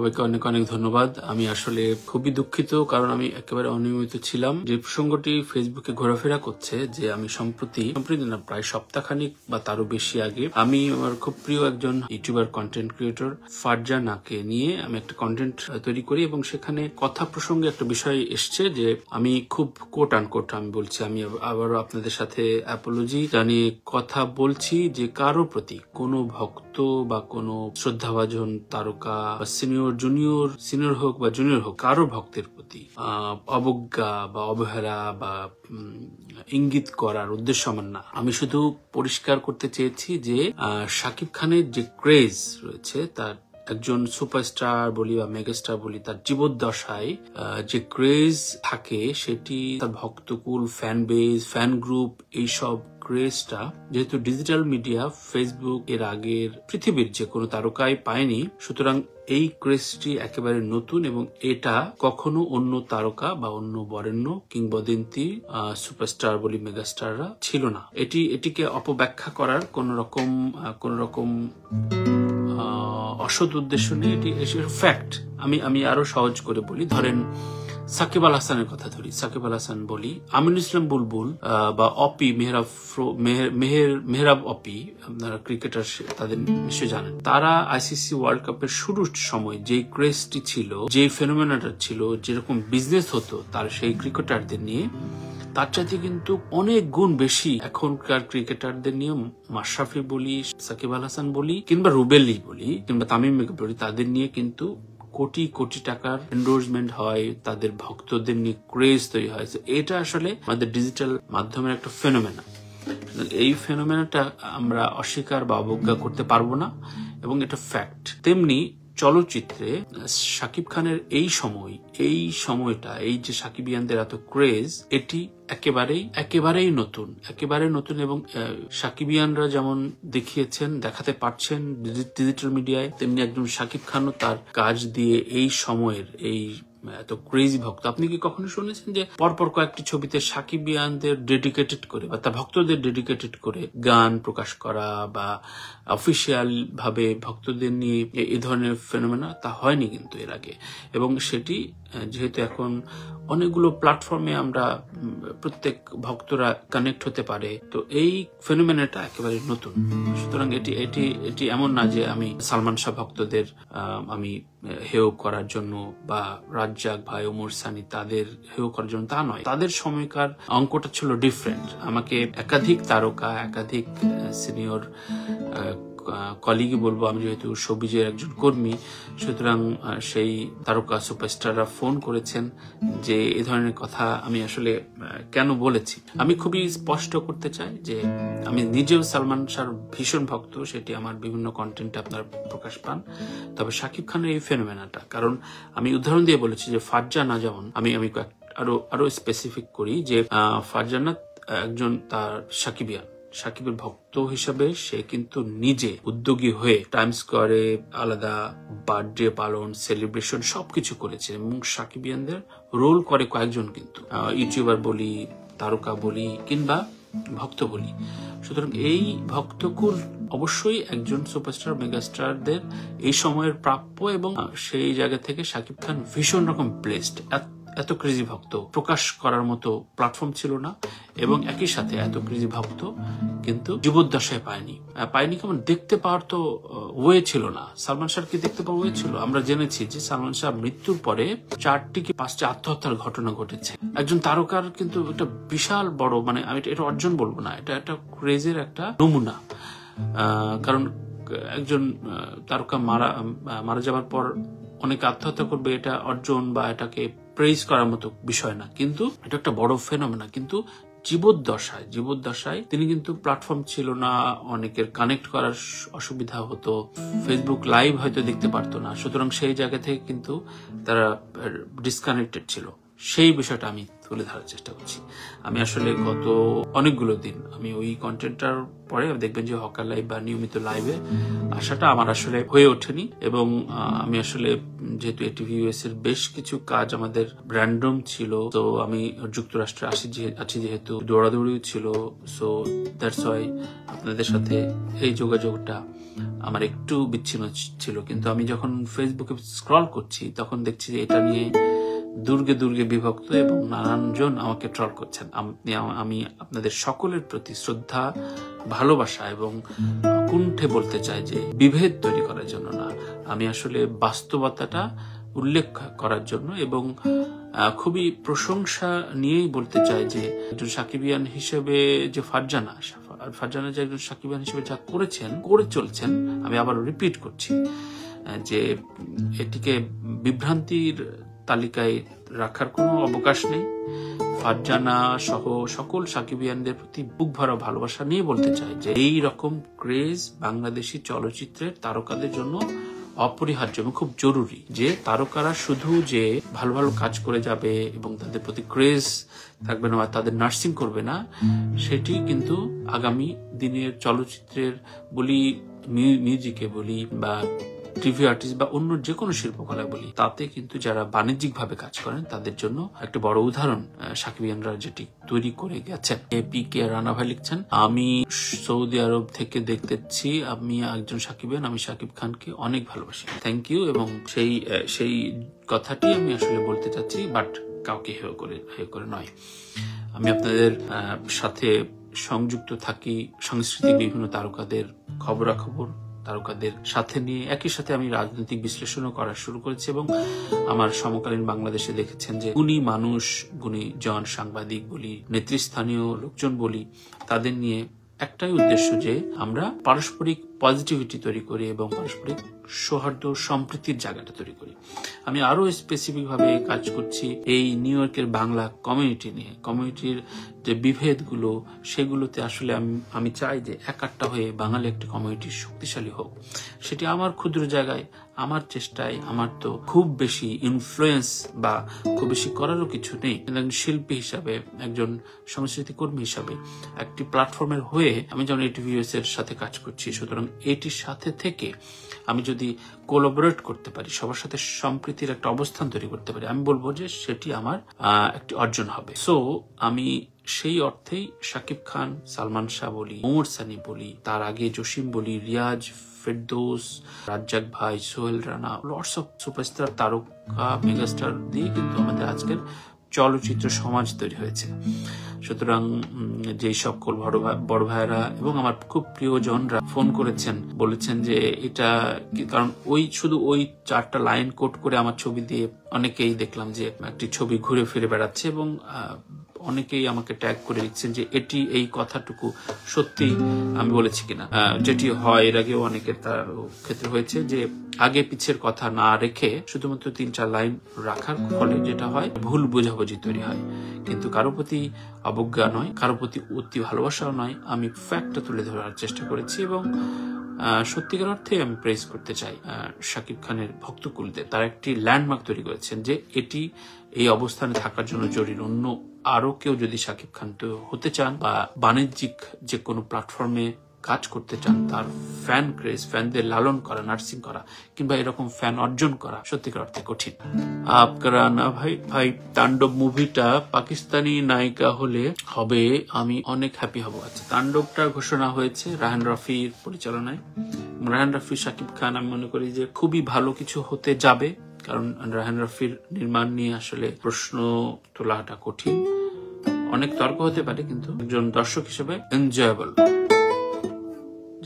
সবাইকে অনেক অনেক ধন্যবাদ। আমি আসলে খুবই দুঃখিত, কারণ আমি একেবারে অনিয়মিত ছিলাম। যে প্রসঙ্গটি ফেসবুকে ঘোরাফেরা করছে যে আমি সম্প্রতি না, প্রায় সপ্তাহখানিক বা তারও বেশি আগে আমি আমার খুব প্রিয় একজন ইউটিউবার কন্টেন্ট ক্রিয়েটর ফারজানাকে নিয়ে আমি একটা কন্টেন্ট তৈরি করি, এবং সেখানে কথা প্রসঙ্গে একটা বিষয় এসছে যে আমি খুব কোট আনকোট আমি বলছি, আমি আবারও আপনাদের সাথে অ্যাপোলজি জানিয়ে কথা বলছি যে কারো প্রতি কোনো ভক্ত বা কোনো শ্রদ্ধাভাজন তারকা বা সিনিয়র হোক বা জুনিয়র হোক, কারো ভক্তের প্রতি অবজ্ঞা বা অবহেলা বা ইঙ্গিত করার উদ্দেশ্য আমার না। আমি শুধু পরিষ্কার করতে চেয়েছি যে শাকিব খানের যে ক্রেজ রয়েছে, তার একজন সুপারস্টার বলি বা মেগাস্টার বলি, তার জীবদ্দশায় যে ক্রেজ থাকে সেটি তার ভক্তকুল, ফ্যান বেজ, ফ্যান গ্রুপ, এইসব ক্রেজটা যেহেতু ডিজিটাল মিডিয়া, ফেসবুক এর আগের পৃথিবীর যে কোনো তারকাই পায়নি, সুতরাং এই ক্রেজটি একেবারে নতুন, এবং এটা কখনো অন্য তারকা বা অন্য বরেণ্য কিংবদন্তি সুপারস্টার বলি মেগাস্টাররা ছিল না। এটিকে অপব্যাখ্যা করার কোন রকম অসৎ উদ্দেশ্য নেই, এটি ফ্যাক্ট। আমি আরো সহজ করে বলি, ধরেন সাকিব আল হাসানের কথা ধরি। সাকিব আল হাসান বলি, আমিনুল ইসলাম বুলবুল বা অপি মেহরাব অপি, আপনারা ক্রিকেটার, তাদের নিশ্চয় জানেন, তারা আইসিসি ওয়ার্ল্ড কাপের শুরুর সময় যে ক্রেজটি ছিল, যে ফেনোমেনাটা ছিল, যেরকম বিজনেস হতো তার সেই ক্রিকেটারদের নিয়ে, তার চাইতে কিন্তু অনেক গুণ বেশি এখনকার ক্রিকেটারদের নিয়ে মাশরাফি বলি, সাকিব আল হাসান বলি, কিংবা রুবেলি বলি, কিংবা তামিম বলি, তাদের নিয়ে কিন্তু কোটি কোটি টাকার এন্ডোর্সমেন্ট হয়, তাদের ভক্তদের নিয়ে ক্রেজ তৈরি হয়। এটা আসলে আমাদের ডিজিটাল মাধ্যমের একটা ফেনোমেনা। এই ফেনোমেনাটা আমরা অস্বীকার বা অবজ্ঞা করতে পারবো না, এবং এটা ফ্যাক্ট। তেমনি চলচ্চিত্রে শাকিব খানের এই সময়টা, এই যে সাকিবিয়ানদের এত ক্রেজ, এটি একেবারেই নতুন, এবং সাকিবিয়ানরা যেমন দেখাতে পারছেন ডিজিটাল মিডিয়ায়, তেমনি একজন শাকিব খানও তার কাজ দিয়ে এই সময়ের এই এত ক্রেজি ভক্ত। আপনি কি কখনো শুনেছেন যে পরপর কয়েকটি ছবিতে সাকিবিয়ানদের ডেডিকেটেড করে বা তার ভক্তদের ডেডিকেটেড করে গান প্রকাশ করা বা অফিসিয়াল ভাবে ভক্তদের নিয়ে এই ধরনের ফেনোমেনা তা হয়নি কিন্তু এর আগে। এবং সেটি যেহেতু এখন অনেকগুলো প্ল্যাটফর্মে আমরা প্রত্যেক ভক্তরা কানেক্ট হতে পারে, তো এই ফেনোমেনাটা একেবারে নতুন। সুতরাং এটি এমন না যে আমি সালমান শাহ ভক্তদের আমি হেয় করার জন্য বা রাজ্জাক ভাই, ওমর সানি তাদের হেয় করার জন্য, তা নয়। তাদের সময়কার অঙ্কটা ছিল ডিফারেন্ট। আমাকে একাধিক তারকা, একাধিক সিনিয়র কলিগই বলবো, আমি যেহেতু শোবিজের একজন কর্মী, সুতরাং সেই তারকা সুপারস্টাররা ফোন করেছেন যে এ ধরনের কথা আমি আসলে কেন বলেছি। আমি খুবই স্পষ্ট করতে চাই যে আমি নিজেও সালমান শাহর ভীষণ ভক্ত, সেটি আমার বিভিন্ন কন্টেন্টে আপনারা প্রকাশ পান। তবে শাকিব খানের এই ফেনোমেনাটা, কারণ আমি উদাহরণ দিয়ে বলেছি যে ফারজানা, যেমন আমি আরো স্পেসিফিক করি যে ফারজানা একজন তার সাকিবের ভক্ত হিসাবে সে কিন্তু নিজে উদ্যোগী হয়ে টাইম স্কোয়ারে আলাদা বার্থডে পালন, সেলিব্রেশন সবকিছু করেছে, এবং সাকিবিয়ানদের রোল করে কয়েকজন, কিন্তু ইউটিউবার বলি, তারকা বলি, কিংবা ভক্ত বলি। সুতরাং এই ভক্তকুল অবশ্যই একজন সুপারস্টার মেগাস্টারদের এই সময়ের প্রাপ্য, এবং সেই জায়গা থেকে শাকিব খান ভীষণ রকম ব্লেসড। এত ক্রেজি ভক্ত প্রকাশ করার মতো প্ল্যাটফর্ম ছিল না, এবং একই সাথে এত ক্রেজি ভক্ত কিন্তু জীবদ্দশায় পায়নি কেমন দেখতে পাওয়ার তো ওয়ে ছিল না। সালমান শাহ কি দেখতে পাওয়া ওয়ে ছিল? আমরা জেনেছি যে সালমান শাহ মৃত্যুর পরে 4টি কি 5টি আত্মহত্যার ঘটনা ঘটেছে। একজন তারকার কিন্তু একটা বিশাল বড়, মানে আমি এটা অর্জন বলবো না, এটা একটা ক্রেজের একটা নমুনা। কারণ একজন তারকা মারা যাওয়ার পর অনেকে আত্মহত্যা করবে, এটা অর্জন বা এটাকে প্রেইজ করার মতো বিষয় না, কিন্তু এটা একটা বড় ফেনোমেনা। কিন্তু জীবদ্দশায় তিনি কিন্তু প্ল্যাটফর্ম ছিল না, অনেকের কানেক্ট করার অসুবিধা হতো, ফেসবুক লাইভ হয়তো দেখতে পারতো না। সুতরাং সেই জায়গা থেকে কিন্তু তারা ডিসকানেক্টেড ছিল। সেই বিষয়টা আমি তুলে ধরার চেষ্টা করছি। আমি আসলে গত অনেকগুলো দিন আমি ওই কন্টেন্টটার পরে দেখবেন যে হকার লাইভ বা নিয়মিত লাইভে আসাটা আমার আসলে হয়ে ওঠেনি, এবং আমি আসলে যেহেতু এটিভি ইউএস এর বেশ কিছু কাজ আমাদের র্যান্ডম ছিল, তো আমি যুক্তরাষ্ট্রে আছি যেহেতু দৌড়াদৌড়িও ছিল, সো দ্যাটস ওয়াই আপনাদের সাথে এই যোগাযোগটা আমার একটু বিচ্ছিন্ন ছিল। কিন্তু আমি যখন ফেসবুকে স্ক্রল করছি তখন দেখছি যে এটা নিয়ে দুর্গে দুর্গে বিভক্ত এবং নানানজন আমাকে ট্রল করছেন। আমি আপনাদের সকলের প্রতি শ্রদ্ধা, ভালোবাসা এবং কুণ্ঠে বলতে চাই যে বিভেদ তৈরি করার জন্য না, আমি আসলে বাস্তবতাটা উল্লেখ করার জন্য এবং খুবই প্রশংসা নিয়েই বলতে চাই যে একজন সাকিবিয়ান হিসেবে যে ফারজানা যে একজন সাকিবিয়ান হিসেবে যা করে চলছেন, আমি আবার রিপিট করছি যে এটিকে বিভ্রান্তির তালিকায় রাখার কোনো অবকাশ নেই। ফারজানা সহ সকল সাকিবিয়ানদের প্রতি বুক ভরা ভালোবাসা নিয়ে বলতে চাই যে এই রকম ক্রেজ বাংলাদেশি চলচ্চিত্রের তারকাদের জন্য অপরিহার্য এবং খুব জরুরি, যে তারকারা শুধু যে ভালো ভালো কাজ করে যাবে এবং তাদের প্রতি ক্রেজ থাকবে না, তাদের নার্সিং করবে না, সেটি কিন্তু আগামী দিনের চলচ্চিত্রের বলি, মিউজিকে বলি বা টিভি আর্টিস্ট বা অন্য যে কোনো শিল্পকলায় বলি, তাতে কিন্তু যারা বাণিজ্যিক ভাবে কাজ করেন তাদের জন্য একটা বড় উদাহরণ সাকিবিয়ানরা যেটি তৈরি করে গেছেন। পি.কে রানা ভাই লিখছেন, আমি সৌদি আরব থেকে দেখতেছি, আমি একজন সাকিবিয়ান, আমি সাকিব খানকে অনেক ভালোবাসি। Thank you. এবং সেই কথাটি আমি আসলে বলতে চাচ্ছি, বাট কাউকে হেয় করে নয়। আমি আপনাদের সাথে সংযুক্ত থাকি সাংস্কৃতিক বিভিন্ন তারকাদের খবরাখবর, তারকাদের সাথে নিয়ে একই সাথে আমি রাজনৈতিক বিশ্লেষণও করা শুরু করেছি, এবং আমার সমকালীন বাংলাদেশে দেখেছেন যে গুণী মানুষ, গুণী জন, সাংবাদিক বলি, নেতৃস্থানীয় লোকজন বলি, তাদের নিয়ে একটাই উদ্দেশ্য যে আমরা পারস্পরিক পজিটিভিটি তৈরি করি এবং পারস্পরিক সৌহার্দ্য সম্প্রীতির জায়গাটা তৈরি করি। আমি আরো স্পেসিফিক ভাবে কাজ করছি এই নিউ ইয়র্কের বাংলা কমিউনিটি নিয়ে, কমিউনিটির যে বিভেদগুলো সেগুলোতে আসলে আমি চাই যে একাট্টা হয়ে বাঙালি একটি কমিউনিটি শক্তিশালী হোক। সেটি আমার ক্ষুদ্র জায়গায়, আমার চেষ্টায়, আমার তো খুব বেশি ইনফ্লুয়েন্স বা খুব বেশি করারও কিছু নেই, কিন্তু একজন শিল্পী হিসাবে, একজন সংস্কৃতি কর্মী হিসাবে একটি প্ল্যাটফর্মের হয়ে আমি যেমন এটিভি ইউএস এর সাথে কাজ করছি, সুতরাং এটির সাথে থেকে আমি যদি কোলাবোরেট করতে পারি, সবার সাথে সম্প্রীতির একটা অবস্থান তৈরি করতে পারি, আমি বলবো যে সেটি আমার একটি অর্জন হবে। সো আমি সেই অর্থেই শাকিব খান, সালমান শাহ বলি, ওমর সানি বলি, তার আগে জসিম বলি, রিয়াজ, ফেরদৌস, রাজ্জাক ভাই, Sohel Rana, lots of superstar, তারকা, মেগাস্টার দিয়ে কিন্তু আমাদের আজকের চলচ্চিত্র সমাজ তৈরি হয়েছে। সুতরাং যেই সকল বড় ভাইয়েরা এবং আমার খুব প্রিয়জনরা ফোন করেছেন, বলেছেন যে এটা, কারণ শুধু ওই 4টা লাইন কোট করে আমার ছবি দিয়ে অনেকেই দেখলাম যে একটি ছবি ঘুরে ফিরে বেড়াচ্ছে, এবং অনেকেই আমাকে ট্যাগ করে লিখছেন যে এটি এই কথাটুকু সত্যি আমি বলেছি কিনা, যেটি হয় এর আগেও অনেকের তার ক্ষেত্রে হয়েছে যে আগে পিছের কথা না রেখে শুধুমাত্র 3-4 লাইন রাখার ফলে যেটা হয় ভুল বোঝাবুঝি তৈরি হয়। কিন্তু কারো প্রতি অবজ্ঞা নয়, কারো প্রতি অতি ভালোবাসাও নয়, আমি ফ্যাক্টটা তুলে ধরার চেষ্টা করেছি, এবং সত্যিকার অর্থে আমি প্রেস করতে চাই শাকিব খানের ভক্তকুলদের। তারা একটি ল্যান্ডমার্ক তৈরি করেছেন যে এটি এই অবস্থানে থাকার জন্য জরুরি। অন্য আরো কেউ যদি শাকিব খান হতে চান বা বাণিজ্যিক যে কোনো প্ল্যাটফর্মে কাজ করতে চান, তার ফ্যান ক্রেজ, ফ্যানদের লালন করা, নার্সিং করা কিংবা এরকম ফ্যান অর্জন করা সত্যিকার অর্থে কঠিন। আপনারা না ভাই তাণ্ডব মুভিটা পাকিস্তানি নায়িকা হবে আমি অনেক হ্যাপি হব। আচ্ছা, তাণ্ডবটা ঘোষণা হয়েছে রায়হান রাফির পরিচালনায়। রায়হান রাফি, শাকিব খান, আমি মনে করি যে খুবই ভালো কিছু হতে যাবে, কারণ রায়হান রাফির নির্মাণ নিয়ে আসলে প্রশ্ন তোলাটা কঠিন, অনেক তর্ক হতে পারে, কিন্তু একজন দর্শক হিসেবে এনজয়েবল,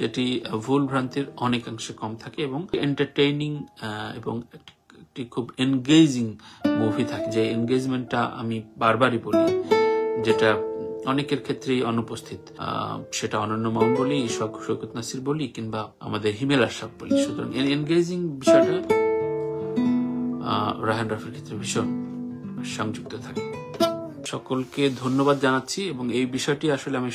যেটি ভুল ভ্রান্তির অনেকাংশে কম থাকে এবং এন্টারটেইনিং এবং একটি খুব এনগেজিং মুভি থাকে, যে এনগেজমেন্টটা আমি বারবারই বলি, যেটা অনেকের ক্ষেত্রেই অনুপস্থিত। সেটা অনন্য মামুন বলি, শওকত নাসির বলি কিংবা আমাদের হিমেল আশরাফ বলি। সুতরাং এনগেজিং বিষয়টা রায়হান রাফির ক্ষেত্রে ভীষণ সংযুক্ত থাকে। সকলকে ধন্যবাদ জানাচ্ছি এবং এই বিষয়টি আসলে আমি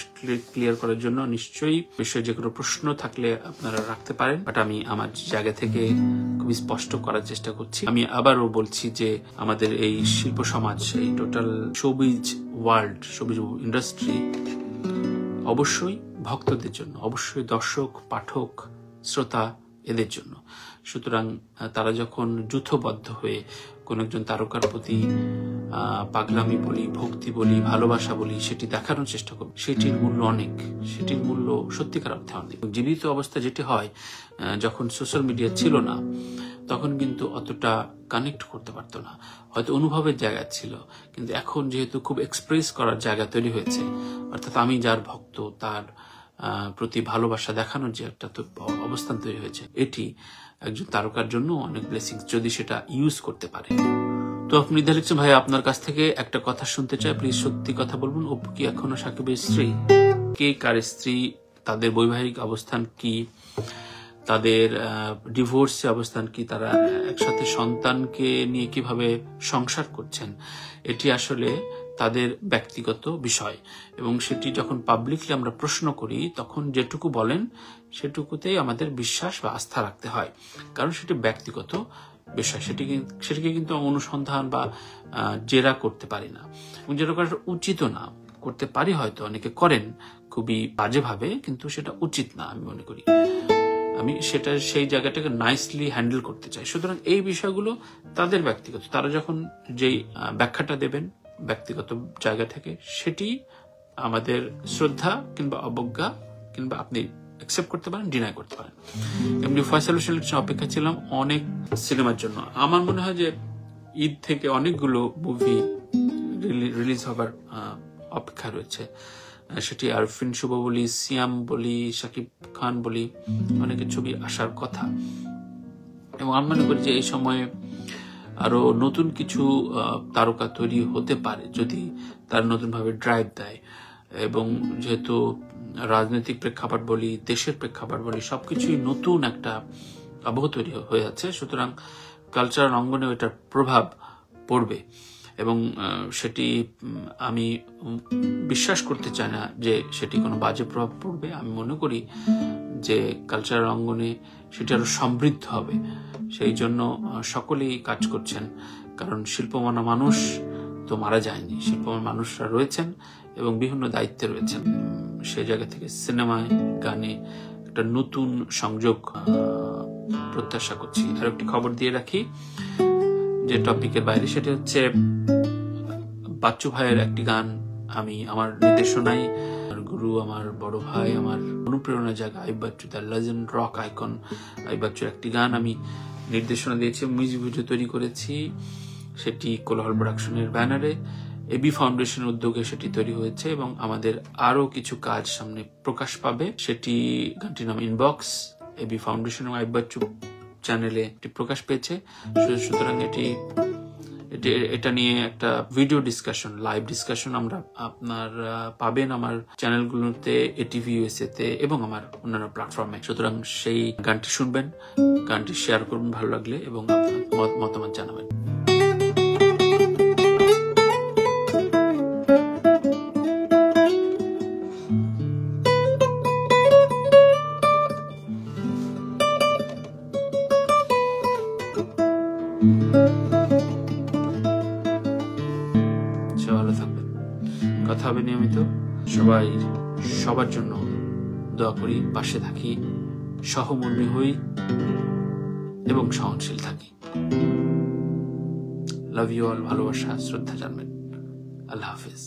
ক্লিয়ার করার জন্য নিশ্চয়ই বিষয়ে যে কোনো প্রশ্ন থাকলে আপনারা রাখতে পারেন, বাট আমি আমার জায়গা থেকে খুবই স্পষ্ট করার চেষ্টা করছি। আমি আবারও বলছি যে আমাদের এই শিল্প সমাজ, এই total showbiz world, showbiz industry অবশ্যই ভক্তদের জন্য, অবশ্যই দর্শক, পাঠক, শ্রোতা এদের জন্য। সুতরাং তারা যখন যূথবদ্ধ হয়ে কোন একজন তারকার প্রতি পাগলামি বলি, ভক্তি বলি, ভালোবাসা বলি, সেটি দেখানোর চেষ্টা করবে, সেটির মূল্য অনেক, সেটির মূল্য সত্যিকার অর্থে অনেক। জীবিত অবস্থা যেটি হয়, যখন সোশ্যাল মিডিয়া ছিল না তখন কিন্তু অতটা কানেক্ট করতে পারতো না, হয়তো অনুভবের জায়গা ছিল, কিন্তু এখন যেহেতু খুব এক্সপ্রেস করার জায়গা তৈরি হয়েছে, অর্থাৎ আমি যার ভক্ত তার প্রতি ভালোবাসা দেখানোর যে একটা অবস্থান তৈরি হয়েছে, এটি একজন তারকার জন্য অনেক ব্লেসিংস, যদি সেটা ইউজ করতে পারে। তো আপনি লিখছেন, ভাই আপনার কাছ থেকে একটা কথা শুনতে চাই, প্লিজ সত্যি কথা বলবেন, অপু কি এখনো সাকিবের স্ত্রী? কে কার স্ত্রী, তাদের বৈবাহিক অবস্থান কি, তাদের ডিভোর্সে অবস্থান কি, তারা একসাথে সন্তানকে নিয়ে কিভাবে সংসার করছেন, এটি আসলে তাদের ব্যক্তিগত বিষয় এবং সেটি যখন পাবলিকলি আমরা প্রশ্ন করি তখন যেটুকু বলেন সেটুকুতেই আমাদের বিশ্বাস বা আস্থা রাখতে হয়, কারণ সেটি ব্যক্তিগত বিষয়, সেটিকে কিন্তু অনুসন্ধান বা জেরা করতে পারি না এবং যেটা করা উচিত না, করতে পারি হয়তো, অনেকে করেন খুবই বাজেভাবে, কিন্তু সেটা উচিত না আমি মনে করি। আমি সেটা সেই জায়গাটাকে নাইসলি হ্যান্ডেল করতে চাই। সুতরাং এই বিষয়গুলো তাদের ব্যক্তিগত, তারা যখন যেই ব্যাখ্যাটা দেবেন ব্যক্তিগত জায়গা থেকে, সেটি আমাদের শ্রদ্ধা কিংবা অবজ্ঞা কিংবা আপনি অ্যাকসেপ্ট করতে পারেন, ডিনাই করতে পারেন। এমনি ফয়সাল হোসেনের অপেক্ষা ছিলাম অনেক সিনেমার জন্য। আমার মনে হয় যে ঈদ থেকে অনেকগুলো মুভি রিলিজ হবার অপেক্ষা রয়েছে, সেটি আরফিন শুভ বলি, সিয়াম বলি, শাকিব খান বলি, অনেকের ছবি আসার কথা এবং আমি মনে করি যে এই সময়ে আরো নতুন কিছু তারকা তৈরি হতে পারে যদি তার নতুন ভাবে ড্রাইভ দেয়। এবং যেহেতু রাজনৈতিক প্রেক্ষাপট বলি, দেশের প্রেক্ষাপট বলি, সবকিছুই নতুন একটা আবহ তৈরি হয়ে যাচ্ছে, সুতরাং কালচারাল অঙ্গনে এটার প্রভাব পড়বে এবং সেটি আমি বিশ্বাস করতে চাই না যে সেটি কোনো বাজে প্রভাব পড়বে। আমি মনে করি যে কালচারাল অঙ্গনে সেটি আরো সমৃদ্ধ হবে, সেই জন্য সকলেই কাজ করছেন, কারণ শিল্পমান মানুষ তো মারা যায়নি, শিল্পমান মানুষরা রয়েছেন এবং বিভিন্ন দায়িত্বে রয়েছেন। সেই জায়গা থেকে সিনেমায়, গানে একটা নতুন সংযোগ প্রত্যাশা করছি। আর একটি খবর দিয়ে রাখি যে টপিকের বাইরে, সেটা হচ্ছে বাচ্চু ভাইয়ের একটি গান আমি আমার নির্দেশনায়, গুরু, আমার বড় ভাই, আমার অনুপ্রেরণার জায়গা Ayub Bachchu, the legend rock icon Ayub বাচ্চুর একটি গান আমি নির্দেশনা দিয়েছি, মিউজিক ভিডিও তৈরি করেছি, সেটি কোলাহল প্রোডাকশনের ব্যানারে, এবি ফাউন্ডেশনের উদ্যোগে সেটি তৈরি হয়েছে এবং আমাদের আরো কিছু কাজ সামনে প্রকাশ পাবে। সেটি গানটির নাম ইনবক্স, এবি ফাউন্ডেশন এবং আইয়ুব বাচ্চু চ্যানেলে এটি প্রকাশ পেয়েছে। সুতরাং এটা নিয়ে একটা ভিডিও ডিসকাশন, লাইভ ডিসকাশন আমরা আপনার পাবেন আমার চ্যানেলগুলোতে, এটিভি ইউএসএ তে এবং আমার অন্যান্য প্ল্যাটফর্মে। সুতরাং সেই গানটি শুনবেন, গানটি শেয়ার করবেন ভালো লাগলে এবং আপনার মতামত জানাবেন। ভালো থাকবেন, কথা হবে নিয়মিত, সবার জন্য দোয়া করি, পাশে থাকি, সহমর্মী হই এবং সহনশীল থাকি। লাভ ইউ অল, ভালোবাসা, শ্রদ্ধা জানবেন। আল্লাহ হাফেজ।